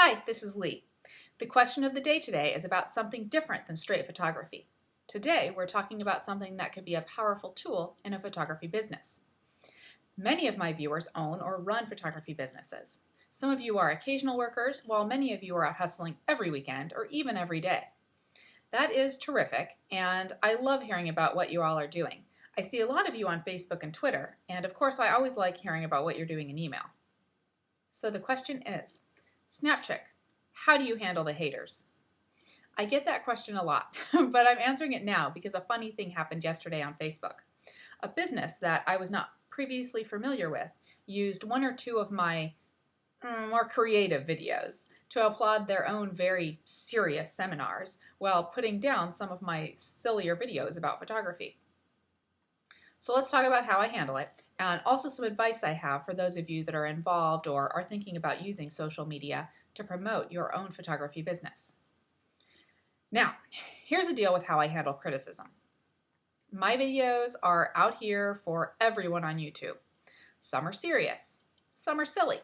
Hi, this is Leigh. The question of the day today is about something different than straight photography. Today, we're talking about something that could be a powerful tool in a photography business. Many of my viewers own or run photography businesses. Some of you are occasional workers, while many of you are out hustling every weekend or even every day. That is terrific, and I love hearing about what you all are doing. I see a lot of you on Facebook and Twitter, and of course, I always like hearing about what you're doing in email. So the question is, SnapChick, how do you handle the haters? I get that question a lot, but I'm answering it now because a funny thing happened yesterday on Facebook. A business that I was not previously familiar with used one or two of my more creative videos to applaud their own very serious seminars while putting down some of my sillier videos about photography. So let's talk about how I handle it and also some advice I have for those of you that are involved or are thinking about using social media to promote your own photography business. Now, here's the deal with how I handle criticism. My videos are out here for everyone on YouTube. Some are serious, some are silly.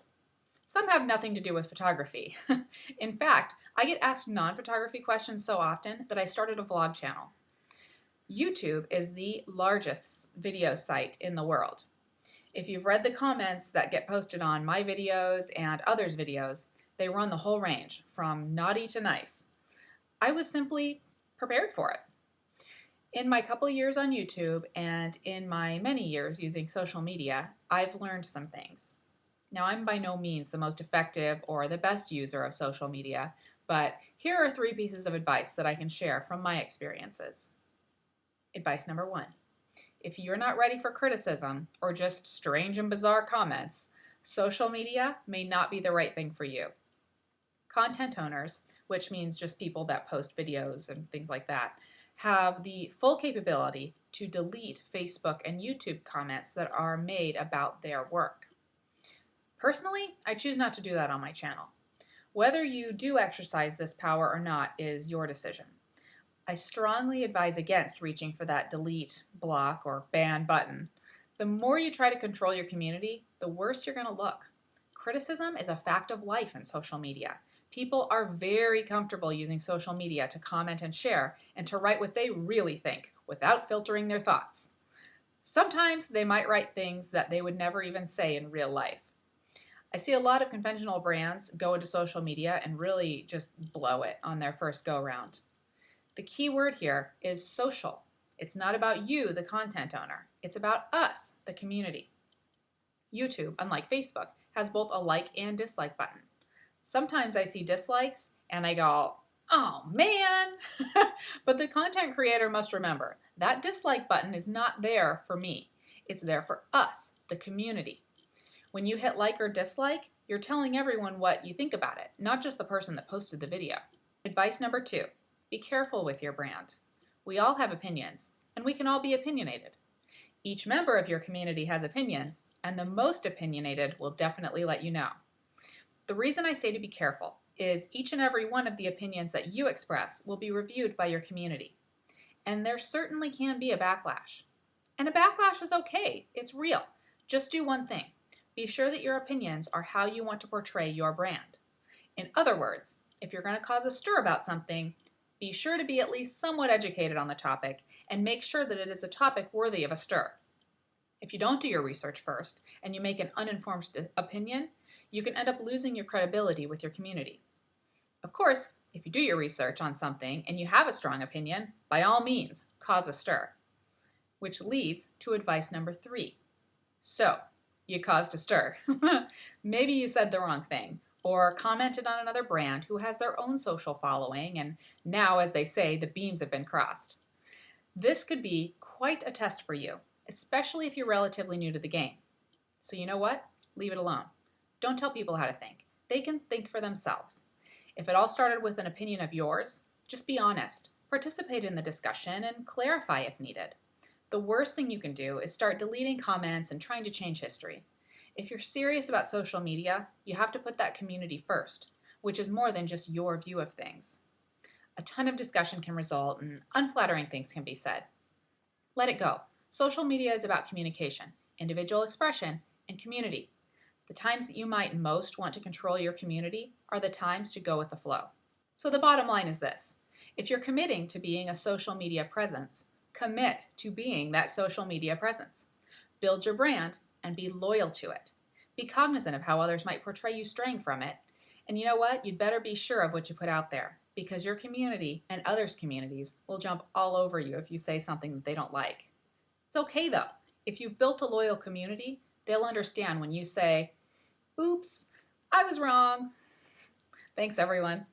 Some have nothing to do with photography. In fact, I get asked non-photography questions so often that I started a vlog channel. YouTube is the largest video site in the world. If you've read the comments that get posted on my videos and others' videos, they run the whole range, from naughty to nice. I was simply prepared for it. In my couple of years on YouTube and in my many years using social media, I've learned some things. Now, I'm by no means the most effective or the best user of social media, but here are 3 pieces of advice that I can share from my experiences. Advice number 1. If you're not ready for criticism or just strange and bizarre comments, social media may not be the right thing for you. Content owners, which means just people that post videos and things like that, have the full capability to delete Facebook and YouTube comments that are made about their work. Personally, I choose not to do that on my channel. Whether you do exercise this power or not is your decision. I strongly advise against reaching for that delete, block, or ban button. The more you try to control your community, the worse you're going to look. Criticism is a fact of life in social media. People are very comfortable using social media to comment and share and to write what they really think without filtering their thoughts. Sometimes they might write things that they would never even say in real life. I see a lot of conventional brands go into social media and really just blow it on their first go-round. The key word here is social. It's not about you, the content owner. It's about us, the community. YouTube, unlike Facebook, has both a like and dislike button. Sometimes I see dislikes and I go, oh man! But the content creator must remember, that dislike button is not there for me. It's there for us, the community. When you hit like or dislike, you're telling everyone what you think about it, not just the person that posted the video. Advice number 2, be careful with your brand. We all have opinions, and we can all be opinionated. Each member of your community has opinions, and the most opinionated will definitely let you know. The reason I say to be careful is each and every one of the opinions that you express will be reviewed by your community. And there certainly can be a backlash. And a backlash is okay. It's real. Just do one thing. Be sure that your opinions are how you want to portray your brand. In other words, if you're going to cause a stir about something, be sure to be at least somewhat educated on the topic and make sure that it is a topic worthy of a stir. If you don't do your research first and you make an uninformed opinion, you can end up losing your credibility with your community. Of course, if you do your research on something and you have a strong opinion, by all means, cause a stir. Which leads to advice number 3. So, you caused a stir. Maybe you said the wrong thing or commented on another brand who has their own social following, and now, as they say, the beams have been crossed. This could be quite a test for you, especially if you're relatively new to the game. So you know what? Leave it alone. Don't tell people how to think. They can think for themselves. If it all started with an opinion of yours, just be honest, participate in the discussion, and clarify if needed. The worst thing you can do is start deleting comments and trying to change history. If you're serious about social media, you have to put that community first, which is more than just your view of things. A ton of discussion can result and unflattering things can be said. Let it go. Social media is about communication, individual expression, and community. The times that you might most want to control your community are the times to go with the flow. So the bottom line is this. If you're committing to being a social media presence, commit to being that social media presence. Build your brand and be loyal to it. Be cognizant of how others might portray you straying from it. And you know what? You'd better be sure of what you put out there, because your community and others' communities will jump all over you if you say something that they don't like. It's okay though. If you've built a loyal community, they'll understand when you say, "Oops, I was wrong." Thanks everyone.